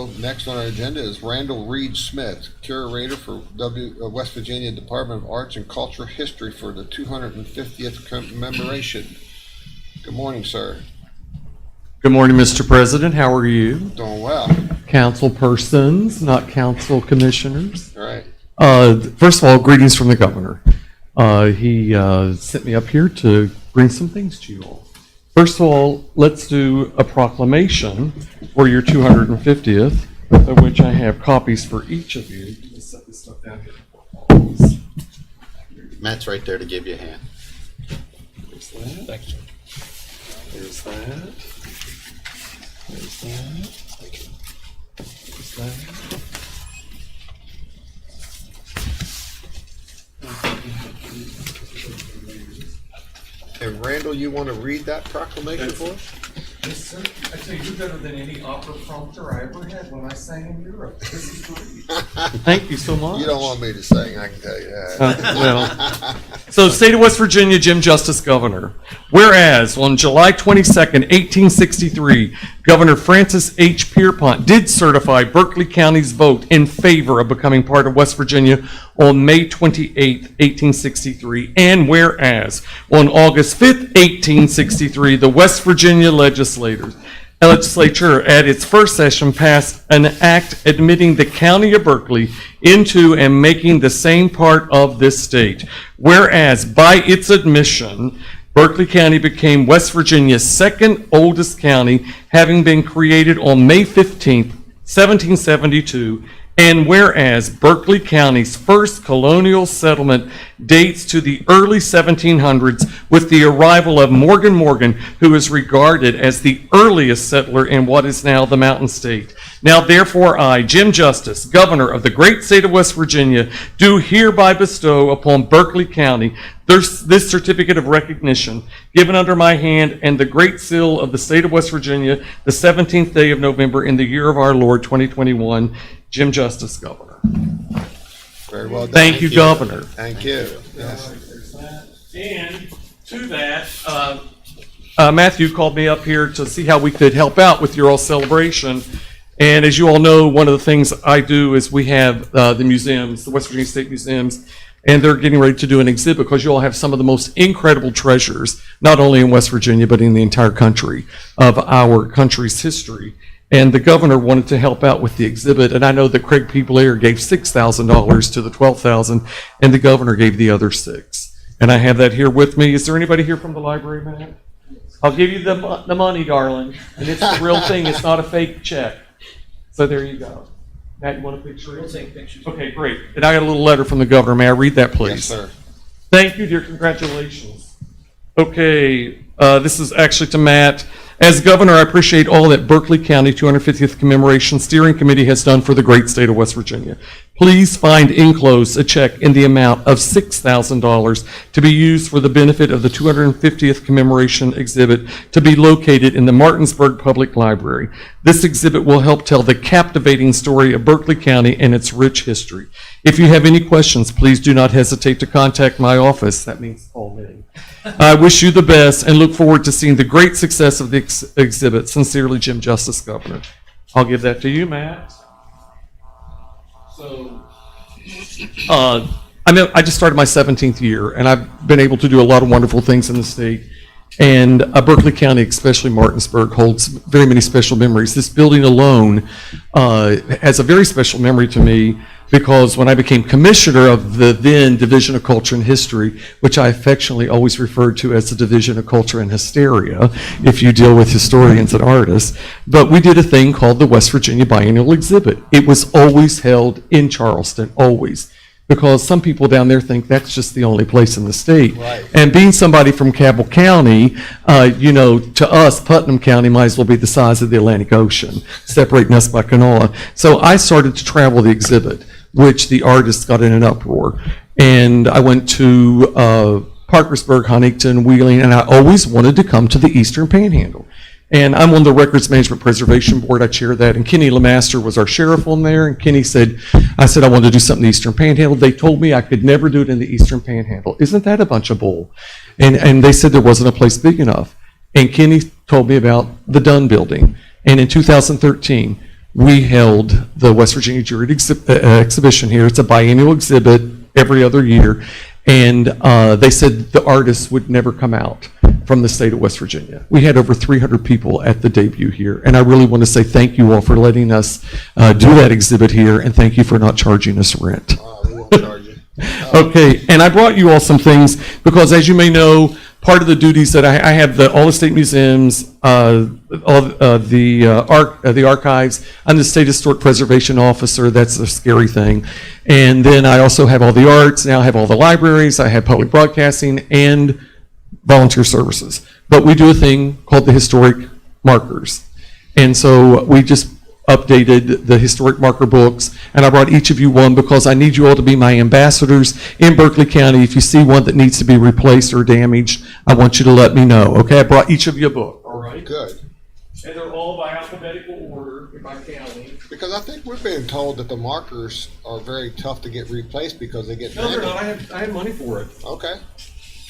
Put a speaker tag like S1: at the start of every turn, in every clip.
S1: Next on our agenda is Randall Reid-Smith, Curator for West Virginia Department of Arts and Cultural History for the 250th Commemoration. Good morning, sir.
S2: Good morning, Mr. President. How are you?
S1: Doing well.
S2: Council persons, not council commissioners.
S1: All right.
S2: First of all, greetings from the governor. He sent me up here to bring some things to you all. First of all, let's do a proclamation for your 250th, of which I have copies for each of you. Let's set this stuff down here.
S3: Matt's right there to give you a hand.
S2: There's that. Thank you. There's that. There's that. There's that.
S1: And Randall, you want to read that proclamation for us?
S2: Yes, sir. I tell you, you're better than any opera prompter I ever had when I sang in Europe. This is great. Thank you so much.
S1: You don't want me to sing, I can tell you that.
S2: So, State of West Virginia, Jim Justice, Governor. Whereas, on July 22nd, 1863, Governor Francis H. Pierpont did certify Berkeley County's vote in favor of becoming part of West Virginia on May 28th, 1863. And whereas, on August 5th, 1863, the West Virginia legislature at its first session passed an act admitting the county of Berkeley into and making the same part of this state. Whereas by its admission, Berkeley County became West Virginia's second oldest county, having been created on May 15, 1772. And whereas Berkeley County's first colonial settlement dates to the early 1700s with the arrival of Morgan, who is regarded as the earliest settler in what is now the Mountain State. Now therefore I, Jim Justice, Governor of the great state of West Virginia, do hereby bestow upon Berkeley County this certificate of recognition given under my hand and the great seal of the state of West Virginia, the 17th day of November in the year of our Lord 2021. Jim Justice, Governor.
S1: Very well done.
S2: Thank you, Governor.
S1: Thank you. Yes.
S2: And to that, Matthew called me up here to see how we could help out with your all celebration. And as you all know, one of the things I do is we have the museums, the West Virginia State Museums, and they're getting ready to do an exhibit because you all have some of the most incredible treasures, not only in West Virginia, but in the entire country, of our country's history. And the governor wanted to help out with the exhibit, and I know that Craig Peebler gave $6,000 to the 12,000, and the governor gave the other $6,000. And I have that here with me. Is there anybody here from the library, Matt? I'll give you the money, darling, and it's the real thing. It's not a fake check. So there you go. Matt, you want a picture?
S4: We'll take pictures.
S2: Okay, great. And I got a little letter from the governor. May I read that, please?
S1: Yes, sir.
S2: Thank you, dear. Congratulations. Okay, this is actually to Matt. As governor, I appreciate all that Berkeley County 250th Commemoration Steering Committee has done for the great state of West Virginia. Please find enclosed a check in the amount of $6,000 to be used for the benefit of the 250th Commemoration exhibit to be located in the Martinsburg Public Library. This exhibit will help tell the captivating story of Berkeley County and its rich history. If you have any questions, please do not hesitate to contact my office. That means call me. I wish you the best and look forward to seeing the great success of the exhibit. Sincerely, Jim Justice, Governor. I'll give that to you, Matt. So, I just started my 17th year, and I've been able to do a lot of wonderful things in the state. And Berkeley County, especially Martinsburg, holds very many special memories. This building alone has a very special memory to me because when I became commissioner of the then Division of Culture and History, which I affectionately always referred to as the Division of Culture and Hysteria, if you deal with historians and artists, but we did a thing called the West Virginia Biennial Exhibit. It was always held in Charleston, always. Because some people down there think that's just the only place in the state.
S1: Right.
S2: And being somebody from Cabell County, to us, Putnam County might as well be the size of the Atlantic Ocean, separating us by Kanawha. So I started to travel the exhibit, which the artists got in an uproar. And I went to Parkersburg, Huntington, Wheeling, and I always wanted to come to the Eastern Panhandle. And I'm on the Records Management Preservation Board. I chair that. And Kenny LeMaster was our sheriff on there. And Kenny said, I said I wanted to do something in the Eastern Panhandle. They told me I could never do it in the Eastern Panhandle. Isn't that a bunch of bull? And they said there wasn't a place big enough. And Kenny told me about the Dunn Building. And in 2013, we held the West Virginia Juried exhibition here. It's a biennial exhibit every other year. And they said the artists would never come out from the state of West Virginia. We had over 300 people at the debut here. And I really want to say thank you all for letting us do that exhibit here. And thank you for not charging us rent.
S1: We won't charge you.
S2: Okay, and I brought you all some things because, as you may know, part of the duties that I have all the state museums, the archives. I'm the state historic preservation officer. That's a scary thing. And then I also have all the arts. Now I have all the libraries. I have public broadcasting and volunteer services. But we do a thing called the historic markers. And so we just updated the historic marker books, and I brought each of you one because I need you all to be my ambassadors in Berkeley County. If you see one that needs to be replaced or damaged, I want you to let me know. Okay, I brought each of you a book. All right.
S1: Good.
S2: And they're all by alphabetical order by county.
S1: Because I think we're being told that the markers are very tough to get replaced because they get
S2: No, they're
S1: damaged.
S2: not. I have money for it.
S1: Okay.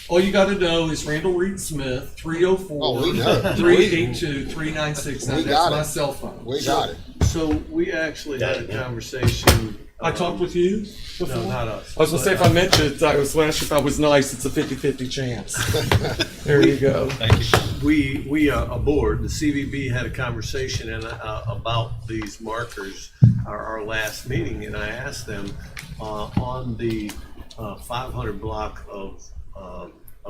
S2: All you got to know is Randall Reid-Smith, 304
S1: Oh, we know.
S2: 382 3969.
S1: We
S2: That's
S1: got
S2: my
S1: it.
S2: cell phone.
S1: We got it.
S4: So we actually had a conversation.
S2: I talked with you before?
S4: No, not us.
S2: I was going to say, if I mentioned, I was going to ask you if I was nice. It's a 50-50 chance. There you go.
S4: We a board, the CVB had a conversation about these markers, our last meeting, and I asked them on the 500 block of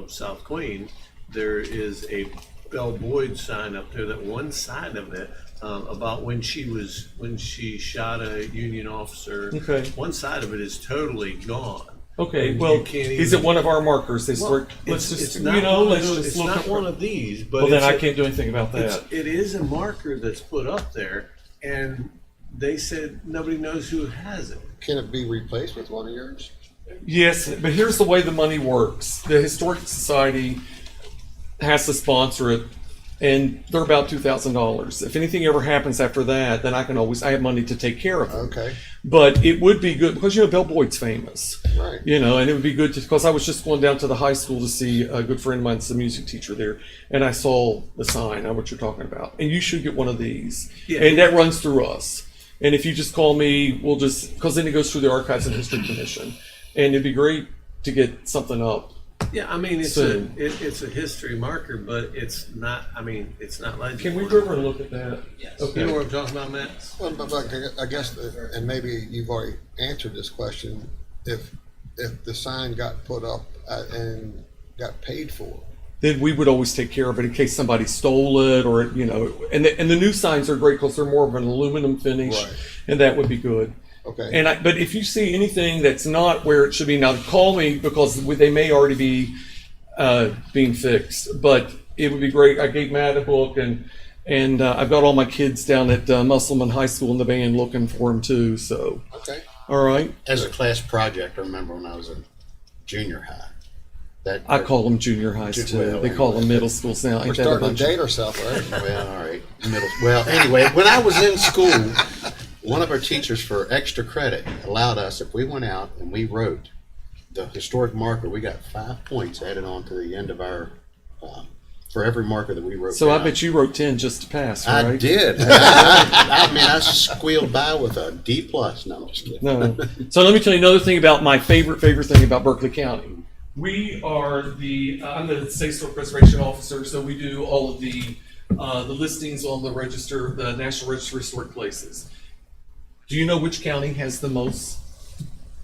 S4: South Queen, there is a Belle Boyd sign up there that one side of it about when she shot a Union officer.
S2: Okay.
S4: One side of it is totally gone.
S2: Okay,
S4: And
S2: well,
S4: you can't
S2: is
S4: even-
S2: it one of our markers?
S4: Well,
S2: Let's
S4: it's
S2: just,
S4: not
S2: you know,
S4: one of
S2: let's
S4: those-
S2: just
S4: it's
S2: look.
S4: not one of these, but
S2: Well, then
S4: it's
S2: I
S4: a-
S2: can't do anything about that.
S4: It is a marker that's put up there, and they said nobody knows who has it.
S1: Can it be replaced with one of yours?
S2: Yes, but here's the way the money works. The Historic Society has to sponsor it, and they're about $2,000. If anything ever happens after that, then I have money to take care of it.
S1: Okay.
S2: But it would be good, because, Belle Boyd's famous.
S1: Right.
S2: And it would be good because I was just going down to the high school to see a good friend of mine, that's a music teacher there, and I saw the sign, I know what you're talking about. And you should get one of these.
S4: Yeah.
S2: And that runs through us. And if you just call me, we'll just, because then it goes through the Archives and History Commission. And it'd be great to get something up.
S4: Yeah, I mean it's
S2: Soon.
S4: it's a history marker, but it's not. I mean, it's not legible.
S2: Can we go over and look at that? Yes. Okay.
S4: You know what I'm talking about, Matt?
S1: Well, but I guess, and maybe you've already answered this question, if the sign got put up and got paid for,
S2: Then we would always take care of it in case somebody stole it, or and the new signs are great because they're more of an aluminum finish,
S1: Right.
S2: and that would be good.
S1: okay.
S2: But if you see anything that's not where it should be, now call me because they may already be being fixed. But it would be great. I gave Matt a book, and I've got all my kids down at Musselman High School in the band looking for them too. So,
S1: Okay.
S2: all right,
S3: As a class project, I remember when I was in junior high.
S2: I call them junior highs too.
S3: Well,
S2: They call them middle schools now.
S1: We're
S2: Ain't that a
S1: starting to
S2: bunch?
S1: date ourselves, right?
S3: Well, all right. Well, anyway, when I was in school, one of our teachers for extra credit allowed us, if we went out and we wrote the historic marker, we got 5 points added on to the end of our, for every marker that we wrote
S2: So I
S3: down.
S2: bet you wrote 10 just to pass, right?
S3: I did. I squealed by with a D+. No, I'm just kidding.
S2: No. So let me tell you another thing about my favorite thing about Berkeley County. We are I'm the state historic preservation officer, so we do all of the listings on the register, the National Register of Historic Places. Do you know which county has the most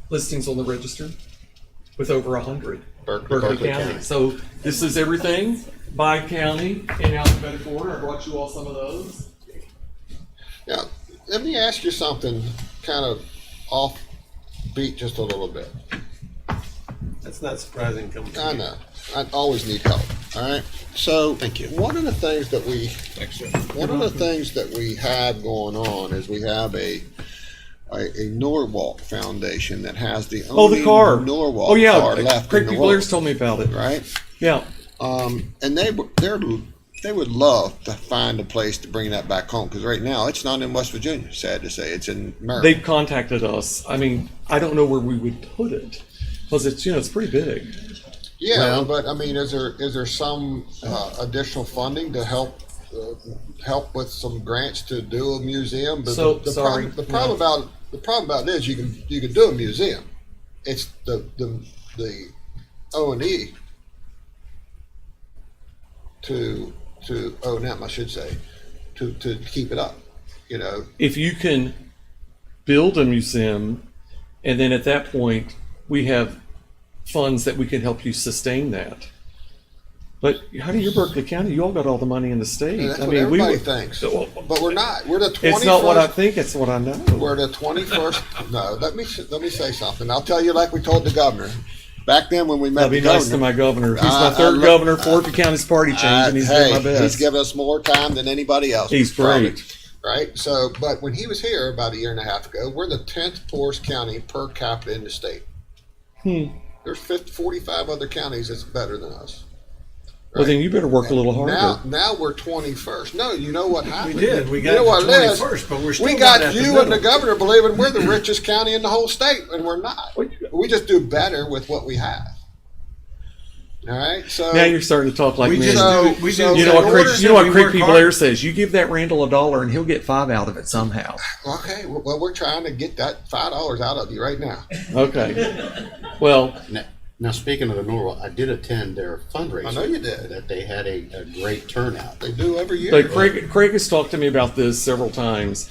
S2: listings on the register? With over 100.
S3: Berkeley County.
S2: So this is everything by county in alphabetical order. I brought you all some of those.
S1: Yeah. Let me ask you something kind of offbeat just a little bit.
S4: That's not surprising. Coming from
S1: I
S4: you.
S1: know. I always need help. All right. So
S3: Thank you.
S1: one of the things that we have going on is we have a Norwalk Foundation that has the only
S2: car.
S1: Norwalk
S2: Oh yeah,
S1: car left
S2: Craig
S1: in
S2: P.
S1: the world.
S2: Blair's told me about it.
S1: Right.
S2: Yeah.
S1: And they would love to find a place to bring that back home because right now it's not in West Virginia. Sad to say, it's in Maryland.
S2: They've contacted us. I mean, I don't know where we would put it because it's pretty big.
S1: Yeah,
S3: Well-
S1: but I mean, is there some additional funding to help help with some grants to do a museum. But
S2: So,
S1: the
S2: sorry.
S1: problem about it is you can do a museum. It's the O&E to O&M, I should say, to keep it up. You know,
S2: If you can build a museum, and then at that point, we have funds that we can help you sustain that. But how do you, Berkeley County, you all got all the money in the state.
S1: and that's
S2: I
S1: what
S2: mean,
S1: everybody
S2: we
S1: thinks.
S2: Well,
S1: But we're not. We're the 21st.
S2: It's not what I think, it's what I know.
S1: We're the 21st. No, let me say something. I'll tell you like we told the governor. Back then when we met
S2: I'll be
S1: the
S2: nice to
S1: governor.
S2: my governor. He's my
S1: I
S2: third
S1: look-
S2: governor, Fort County's party change, and he's doing my best.
S1: He's given us more time than anybody else.
S2: He's
S1: probably,
S2: great.
S1: right? So, but when he was here about a year and a half ago, we're the 10th poorest county per capita in the state. There's 45 other counties that's better than us.
S2: Well, then you better work a little harder.
S1: Now we're 21st. No, you know what happened?
S4: We did. We got
S1: you know what
S4: to
S1: it is?
S4: 21st, but we're still
S1: We
S4: not
S1: got
S4: at the
S1: you and the
S4: middle.
S1: governor believing we're the richest county in the whole state, and we're not. We just do better with what we have. All right. So
S2: Now you're starting to talk like
S4: We
S2: me.
S4: just
S1: So-
S4: do. We
S1: so-
S4: do.
S2: You know what
S1: in
S2: Craig,
S1: order
S2: you know what
S4: we
S2: Craig
S4: work
S2: P.
S4: hard.
S2: Blair says? You give that Randall $1 and he'll get 5 out of it somehow.
S1: okay. Well, we're trying to get that $5 out of you right now.
S2: Okay. Well,
S3: Now, speaking of the Norwalk, I did attend their fundraiser.
S1: I know you did.
S3: That they had a great turnout.
S1: They do every year.
S2: but Craig has talked to me about this several times.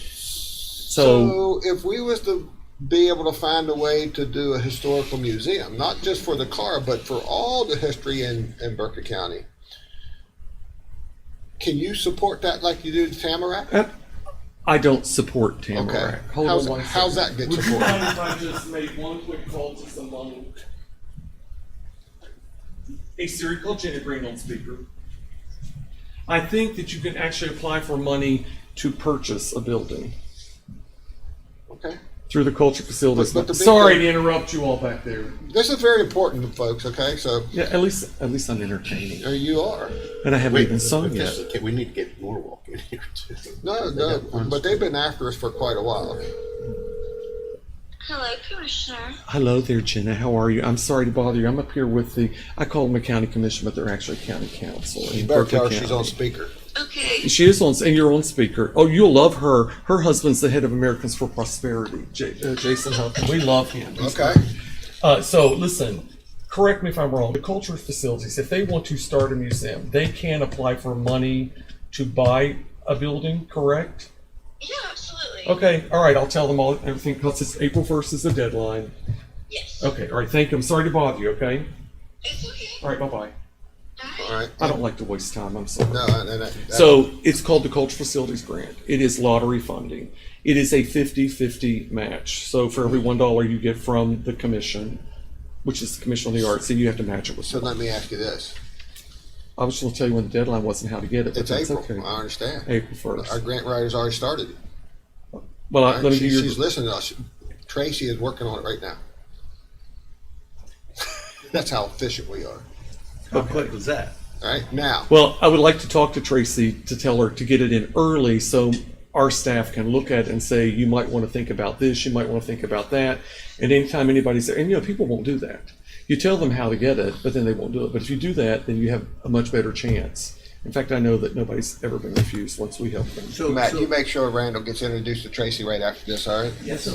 S2: So
S1: So if we was to be able to find a way to do a historical museum, not just for the car, but for all the history in Berkeley County, can you support that like you do the Tamarack?
S2: I don't support
S1: Okay.
S2: Tamarack. Hold on one
S1: How's
S2: second.
S1: that get
S2: Would you
S1: supported?
S2: mind if I just make one quick call to someone? Hey Siri, call Jenny Green on speaker. I think that you can actually apply for money to purchase a building
S1: Okay.
S2: through the culture facilities.
S1: But the big
S2: Sorry
S1: thing-
S2: to interrupt you all back there.
S1: This is very important, folks. Okay, so
S2: Yeah, at least I'm entertaining,
S1: you are.
S2: and I haven't even
S3: but
S2: sung
S3: this
S2: yet.
S3: is- we need to get Norwalk in here too.
S1: No,
S3: They got
S1: no,
S3: funds.
S1: but they've been after us for quite a while.
S5: Hello, Commissioner.
S2: Hello there, Jenna. How are you? I'm sorry to bother you. I'm up here with I call them a county commission, but they're actually county council. in
S1: You better
S2: Berkeley
S1: tell her she's
S2: County.
S1: on speaker.
S5: Okay.
S2: She is on, and you're on speaker. Oh, you'll love her. Her husband's the head of Americans for Prosperity, Jason Huffman. We love him. He's
S1: Okay.
S2: So listen, correct me if I'm wrong. The culture facilities, if they want to start a museum, they can apply for money to buy a building, correct?
S5: Yeah, absolutely.
S2: Okay, all right, I'll tell them all everything because it's April 1st is the deadline.
S5: Yes.
S2: Okay, all right, thank you. I'm sorry to bother you, okay?
S5: It's okay.
S2: All right, bye-bye.
S5: Bye.
S1: All right.
S2: I don't like to waste time, I'm sorry.
S1: No,
S2: So it's called the Culture Facilities Grant. It is lottery funding. It is a 50-50 match. So for every $1 you get from the commission, which is the Commission on the Arts, then you have to match it with
S1: so
S2: something.
S1: let me ask you this:
S2: I was going to tell you when the deadline was and how to get it, but
S1: it's
S2: that's
S1: April.
S2: okay.
S1: I understand.
S2: April 1st.
S1: Our grant writer's already started it.
S2: Well,
S1: All right?
S2: let me do your...
S1: She's listening to us. Tracy is working on it right now. That's how efficient we are.
S4: How quick was that?
S1: All right, now.
S2: Well, I would like to talk to Tracy to tell her to get it in early so our staff can look at it and say, you might want to think about this, you might want to think about that. And anytime anybody's there, and you know, people won't do that. You tell them how to get it, but then they won't do it. But if you do that, then you have a much better chance. In fact, I know that nobody's ever been refused once we help them.
S4: So,
S1: Matt,
S4: so,
S1: you make sure Randall gets introduced to Tracy right after this, all right?
S4: yeah, so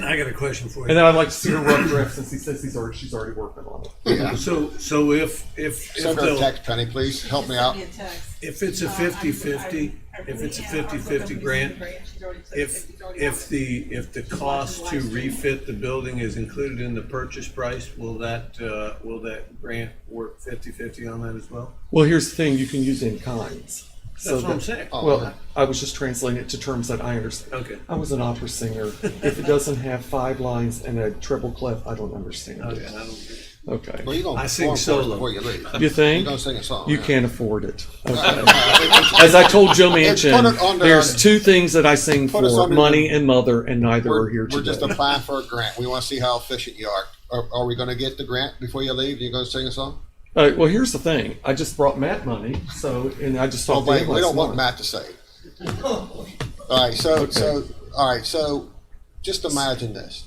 S4: I got a question for
S2: And
S4: you.
S2: then I'd like to see her rough draft since he says she's already working on it.
S1: Yeah.
S4: So if
S1: Send her a text, Penny, please. Help me out.
S4: if it's a 50-50, if it's a 50-50 grant, if the cost to refit the building is included in the purchase price, will that grant work 50-50 on that as well?
S2: Well, here's the thing, you can use in kinds.
S4: That's what I'm saying.
S2: Well, I was just translating it to terms that I understand.
S4: Okay.
S2: I was an opera singer. If it doesn't have 5 lines and a treble clef, I don't understand
S4: Okay,
S2: it.
S4: I don't.
S2: Okay.
S1: Well, you're going
S4: I
S1: to
S4: sing
S1: perform for us
S4: solo.
S1: before you leave.
S2: You think?
S1: You're going to sing a song.
S2: You
S1: yeah.
S2: can't afford it. Okay.
S1: It's-
S2: As I told Joe
S1: Put it
S2: Manchin,
S1: under-
S2: there's 2 things that I sing
S1: Put us
S2: for,
S1: under
S2: money and mother, and neither are here
S1: We're
S2: today.
S1: just applying for a grant. We want to see how efficient you are. Are we going to get the grant before you leave? You going to sing a song?
S2: Well, here's the thing. I just brought Matt money, and I just
S1: Oh,
S2: talked to
S1: wait,
S2: him
S1: we
S2: last
S1: don't want
S2: month.
S1: Matt to say. All right, so just imagine this.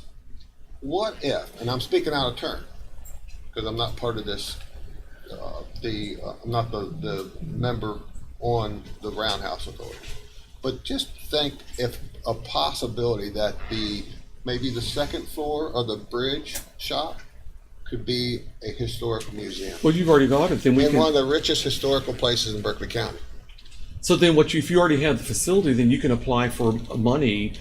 S1: What if, and I'm speaking out of turn, because I'm not part of this, I'm not the member on the Roundhouse Authority. But just think if a possibility that maybe the second floor of the bridge shop could be a historical museum.
S2: Well, you've already got it. Then we
S1: In
S2: can.
S1: one of the richest historical places in Berkeley County.
S2: So then, if you already have the facility, then you can apply for money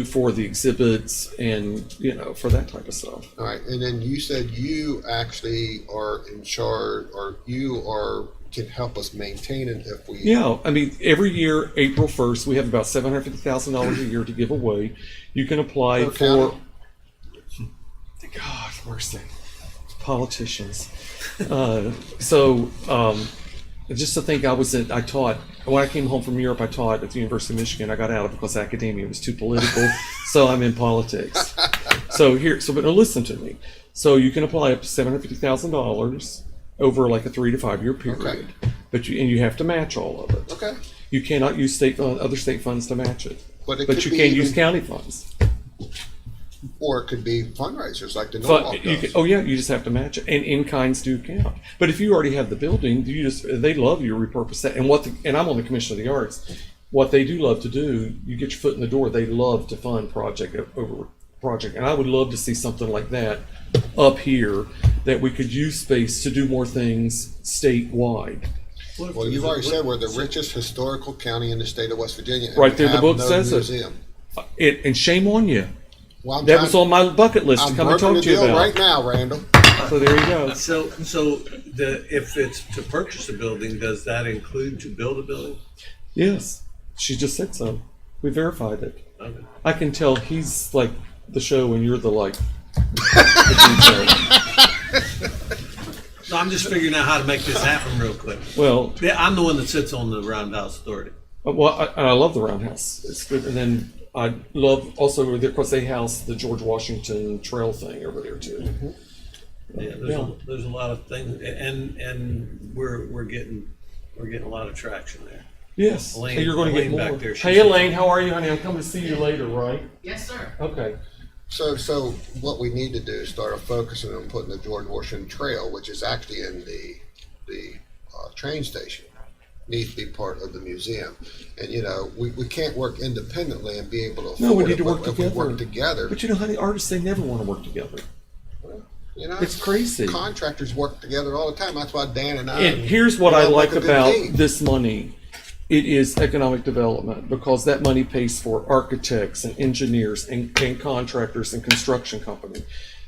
S2: for the exhibits and for that type of stuff.
S1: All right, and then you said you actually are in charge, or can help us maintain it if we.
S2: Yeah, I mean, every year, April 1st, we have about $750,000 a year to give away. You can apply
S1: Per
S2: for.
S1: county?
S2: God mercy, politicians. Just to think, I taught, when I came home from Europe, I taught at the University of Michigan. I got out of it because academia was too political, so I'm in politics. But listen to me. So you can apply up to $750,000 over like a 3 to 5 year period,
S1: Okay.
S2: but you have to match all of it.
S1: Okay.
S2: You cannot use other state funds to match it,
S1: But it
S2: but
S1: could
S2: you
S1: be
S2: can
S1: even-
S2: use county funds.
S1: Or it could be fundraisers like the
S2: But
S1: Norwalk
S2: you
S1: does.
S2: you just have to match it, and in-kinds do count. But if you already have the building, they love you to repurpose that. And I'm on the Commission of the Arts. What they do love to do, you get your foot in the door. They love to fund project over project, and I would love to see something like that up here, that we could use space to do more things statewide.
S1: Well, you've already said we're the richest historical county in the state of West Virginia. And
S2: Right
S1: we
S2: there, the
S1: have
S2: book
S1: no
S2: says it.
S1: museum.
S2: And shame on you.
S1: Well, I'm
S2: That
S1: trying-
S2: was on my bucket list to
S1: I'm
S2: come and
S1: working
S2: talk
S1: the
S2: to you
S1: deal
S2: about.
S1: right now, Randall.
S2: So there you go.
S4: So if it's to purchase a building, does that include to build a building?
S2: Yes, she just said so. We verified it.
S4: Okay.
S2: I can tell he's like the show and you're the detail.
S4: So I'm just figuring out how to make this happen real quick.
S2: Well,
S4: Yeah, I'm the one that sits on the Roundhouse Authority.
S2: I love the Roundhouse. It's good. And then I love also, because they house the George Washington Trail thing over there too.
S4: Yeah, there's a lot of things, and we're getting a lot of traction there.
S2: Yes.
S4: Elaine-
S2: Hey, you're going to get
S4: Elaine back
S2: more.
S4: there,
S2: Hey,
S4: she's-
S2: Elaine, how are you, honey? I'm coming to see you later, right?
S6: Yes, sir.
S2: Okay.
S1: So what we need to do is start focusing on putting the George Washington Trail, which is actually in the train station, needs to be part of the museum. And we can't work independently and be able to afford
S2: No, we need to
S1: it, but
S2: work
S1: if we
S2: together.
S1: work together.
S2: But honey, artists, they never want to work together. It's crazy.
S1: Contractors work together all the time. That's why Dan and I.
S2: And here's what I
S1: we all
S2: like
S1: a good
S2: about
S1: team.
S2: this money. It is economic development, because that money pays for architects and engineers and contractors and construction company.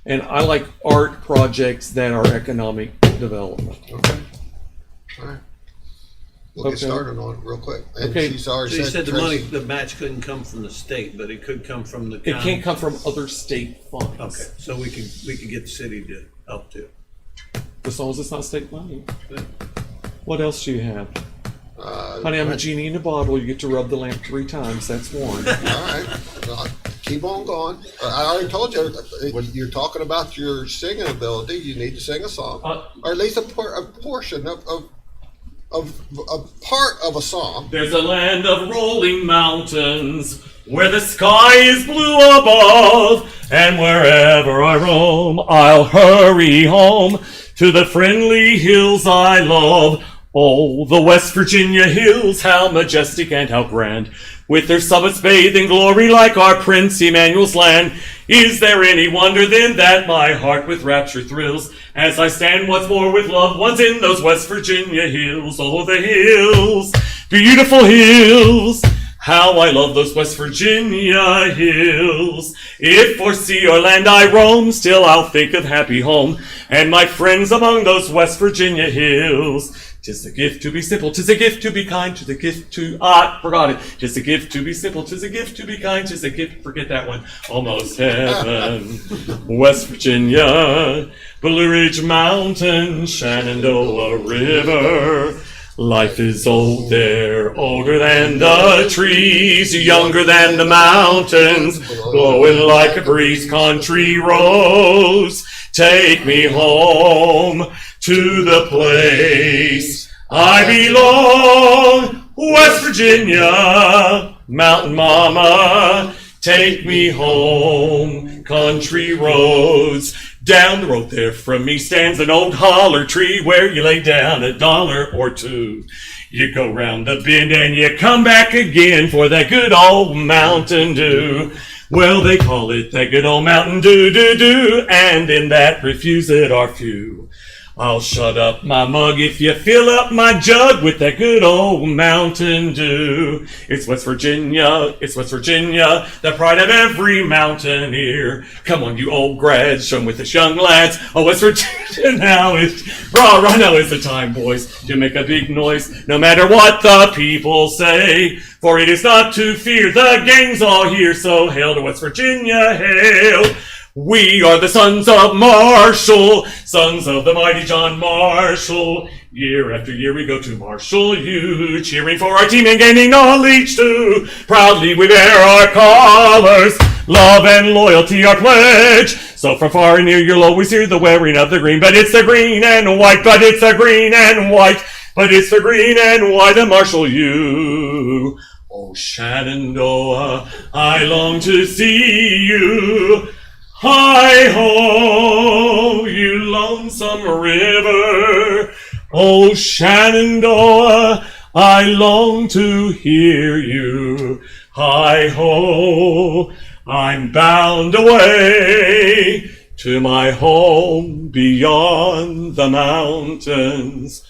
S2: And I like art projects that are economic development.
S1: Okay. All right. We'll get
S2: Okay.
S1: started on it real quick. And
S2: Okay.
S1: she's already
S4: So you said the money,
S1: Tracy-
S4: the match couldn't come from the state, but it could come from the
S2: It
S4: county.
S2: can't come from other state funds.
S4: Okay, so we could get the city to help too.
S2: As long as it's not state money. What else do you have? Honey, I'm a genie in a bottle. You get to rub the lamp 3 times. That's one.
S1: All right. Well, keep on going. I already told you, when you're talking about your singing ability, you need to sing a song. Or at least a portion of a part of a song.
S2: There's a land of rolling mountains where the sky is blue above, and wherever I roam, I'll hurry home to the friendly hills I love. Oh, the West Virginia hills, how majestic and how grand, with their summits bathed in glory like our Prince Emmanuel's land. Is there any wonder then that my heart with rapture thrills as I stand once more with loved ones in those West Virginia hills? Oh, the hills, beautiful hills, how I love those West Virginia hills. If for sea or land I roam, still I'll think of happy home and my friends among those West Virginia hills. 'Tis a gift to be simple, 'tis a gift to be kind, 'tis a gift to, forgot it. 'Tis a gift to be simple, 'tis a gift to be kind, 'tis a gift, forget that one, almost heaven. West Virginia, Blue Ridge Mountain, Shenandoah River. Life is old there, older than the trees, younger than the mountains, blowing like a breeze. Country roads, take me home to the place I belong. West Virginia, Mountain Mama, Take me home, country roads. Down the road there from me stands an old holler tree where you lay down $1 or $2. You go round the bend and you come back again for that good old Mountain Dew. Well, they call it that good old Mountain Dew, and in that refuse it are few. I'll shut up my mug if you fill up my jug with that good old Mountain Dew. It's West Virginia, the pride of every mountaineer. Come on, you old grads, show 'em with us young lads. Oh, West Virginia, now is the time, boys, to make a big noise, no matter what the people say. For it is not to fear, the gang's all here, so hail to West Virginia, hail. We are the sons of Marshall, sons of the mighty John Marshall. Year after year we go to Marshall U, cheering for our team and gaining knowledge too. Proudly we bear our colors, love and loyalty our pledge. So from far and near you'll always hear the wearing of the green, but it's the green and white, but it's the green and white, but it's the green and white of Marshall U. Oh Shenandoah, I long to see you. Hi-ho, you lonesome river. Oh, Shenandoah, I long to hear you. Hi-ho, I'm bound away to my home beyond the mountains.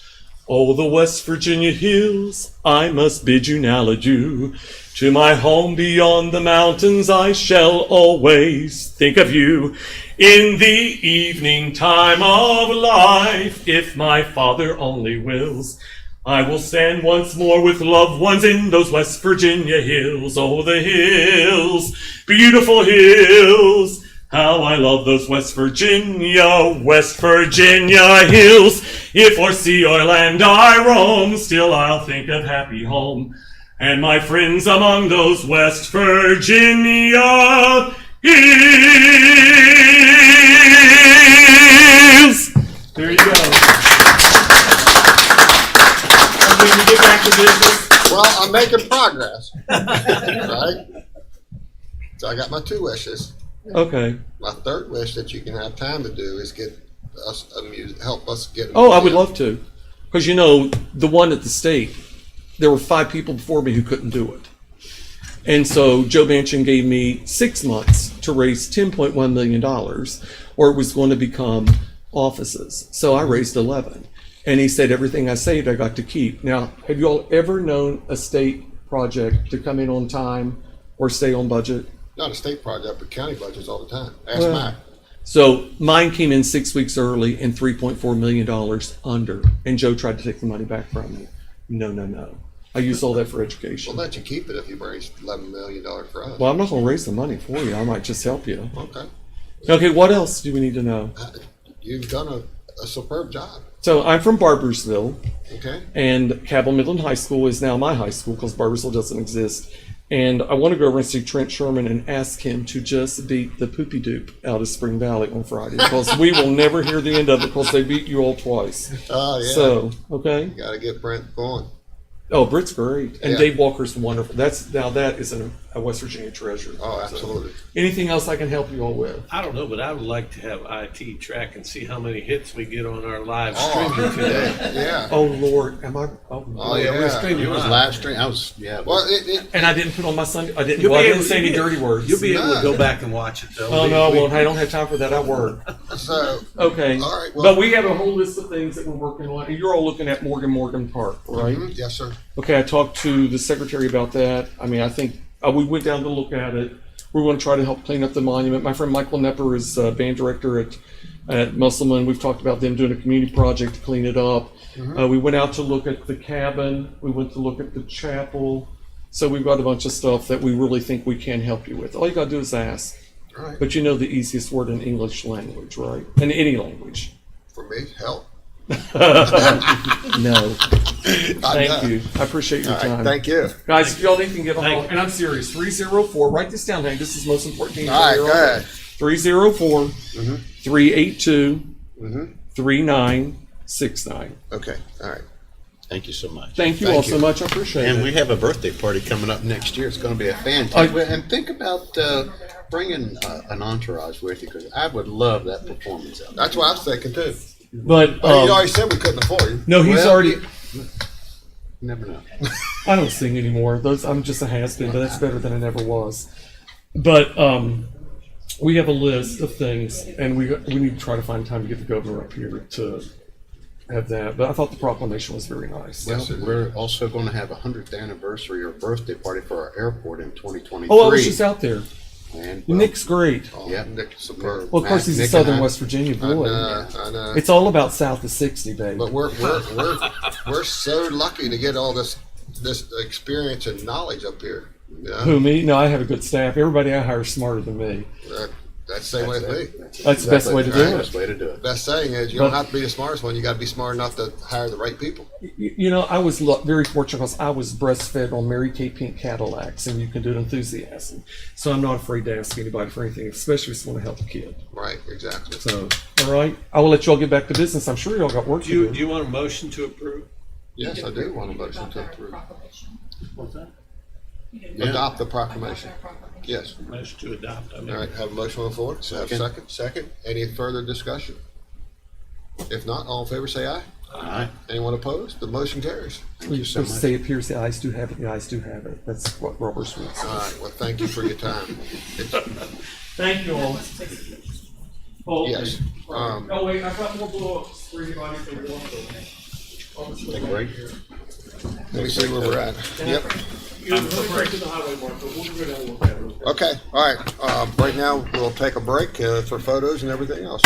S2: Oh, the West Virginia hills, I must bid you now adieu. To my home beyond the mountains I shall always think of you. In the evening time of life, if my Father only wills, I will stand once more with loved ones in those West Virginia hills. Oh, the hills, beautiful hills. How I love those West Virginia hills. If o'er sea or land I roam, still I'll think of happy home and my friends among those West Virginia hills. There you go. And when you get back to business.
S1: Well, I'm making progress. Right? So I got my 2 wishes.
S2: Okay.
S1: My 3rd wish that you can have time to do is get us help us get.
S2: Oh, I would love to. Because, you know, the one at the state, there were 5 people before me who couldn't do it. And so Joe Manchin gave me 6 months to raise $10.1 million, or it was going to become offices. So I raised 11. And he said, everything I saved, I got to keep. Now, have you all ever known a state project to come in on time or stay on budget?
S1: Not a state project, but county budgets all the time. Ask
S2: Well,
S1: Mac.
S2: So mine came in 6 weeks early and $3.4 million under. And Joe tried to take the money back from me. No. I use all that for education.
S1: We'll let you keep it if you raise $11 million for us.
S2: Well, I'm not going to raise the money for you. I might just help you.
S1: Okay.
S2: Okay, what else do we need to know?
S1: You've done a superb job.
S2: So I'm from Barbersville,
S1: Okay.
S2: and Cabell Midland High School is now my high school because Barbersville doesn't exist. And I want to go over and see Trent Sherman and ask him to just beat the poopy doop out of Spring Valley on Friday because we will never hear the end of it because they beat you all twice.
S1: Oh, yeah.
S2: So, okay.
S1: You got to get Brent going.
S2: Oh, Britt's great. And
S1: Yeah.
S2: Dave Walker's wonderful. That is a West Virginia treasure.
S1: Oh,
S2: So,
S1: absolutely.
S2: anything else I can help you all with?
S4: I don't know, but I would like to have IT track and see how many hits we get on our live
S1: Oh,
S4: streaming today.
S1: yeah.
S2: Oh, Lord. Am I? Oh,
S1: Oh,
S4: Yeah, we're
S1: yeah.
S4: streaming
S3: It was
S4: live.
S3: live stream. Yeah.
S1: Well,
S2: And I didn't put on my Sunday. I didn't.
S4: You'll
S2: Well, I
S4: be
S2: didn't
S4: able-
S2: say any
S4: you'll be-
S2: dirty words.
S4: You'll be able
S1: No.
S4: to go back and watch it though.
S2: Oh
S4: We-
S2: no, I
S4: we-
S2: won't. I don't have time for that. I work.
S1: so,
S2: Okay.
S1: all right. Well,
S2: But we have a whole list of things that we're working on. And you're all looking at Morgan Park, right?
S1: yes, sir.
S2: Okay. I talked to the secretary about that. I mean, I think we went down to look at it. We want to try to help clean up the monument. My friend Michael Nepper is band director at Musselman. We've talked about them doing a community project to clean it up. We went out to look at the cabin. We went to look at the chapel. So we've got a bunch of stuff that we really think we can help you with. All you got to do is ask.
S1: All right.
S2: But you know the easiest word in English language, right? In any language.
S1: For me, help.
S2: No. Thank
S1: know.
S2: you. I appreciate your
S1: All right.
S2: time.
S1: Thank you.
S2: Guys, if y'all need to give a
S4: Thank
S2: call, and I'm serious, 304, write this down, Hank. This is the most important thing.
S1: All right, go ahead.
S2: 304 382
S1: Mm-hmm.
S2: 3969.
S1: Okay. All right.
S3: Thank you so much.
S2: Thank you all so much. I appreciate
S3: And
S2: it.
S3: we have a birthday party coming up next year. It's going to be a fantastic. And think about bringing an entourage with you, because I would love that performance out there.
S1: That's what I was thinking too.
S2: But
S1: But you already said we couldn't afford you.
S2: no, he's
S3: Well,
S2: already.
S3: You never know.
S2: I don't sing anymore. I'm just a has-been, but that's better than I never was. But we have a list of things, and we need to try to find time to get the governor up here to have that. But I thought the proclamation was very nice.
S3: Well, we're also going to have a 100th anniversary or birthday party for our airport in 2023.
S2: Oh, I was just out there.
S3: And,
S2: Nick's great.
S3: Yep.
S1: Nick, superb.
S2: Well, of course, he's a
S3: Nick
S2: Southern
S3: and I-
S2: West Virginia
S1: I
S2: boy.
S1: know.
S2: It's all about south of 60, baby.
S1: But we're so lucky to get all this experience and knowledge up here. You know?
S2: Who, me? No, I have a good staff. Everybody I hire is smarter than me.
S1: That's the same way with me.
S2: That's the best way to do it.
S3: Best way to do it.
S1: Best saying is you don't have to be the smartest one. You got to be smart enough to hire the right people.
S2: You know, I was very fortunate because I was breastfed on Mary Kay Pink Cadillacs, and you can do it enthusiasm. So I'm not afraid to ask anybody for anything, especially if you want to help a kid.
S1: Right, exactly.
S2: So, all right, I will let you all get back to business. I'm sure you all got work to
S4: Do
S2: do.
S4: you want a motion to approve?
S1: Yes, I do want a motion to approve.
S4: What's that?
S3: Yeah.
S1: Adopt the proclamation. Yes.
S4: Motion to adopt. I mean,
S1: All right, have a motion on the floor. Have a second. Second. Any further discussion? If not, all in favor say aye.
S3: Aye.
S1: Anyone opposed? The motion carries.
S3: Thank you so much.
S2: Say it appears the eyes do have it. The eyes do have it. That's what Robert's would say.
S1: All right, well, thank you for your time.
S2: Thank you all. Oh,
S1: Yes.
S2: oh wait, I've got more books for anybody if they want them.
S3: Take a break.
S1: Let me see where we're at. Yep.
S2: You're referring to the highway mark, but we'll go down and look at it.
S1: Okay, all right. Right now, we'll take a break for photos and everything else.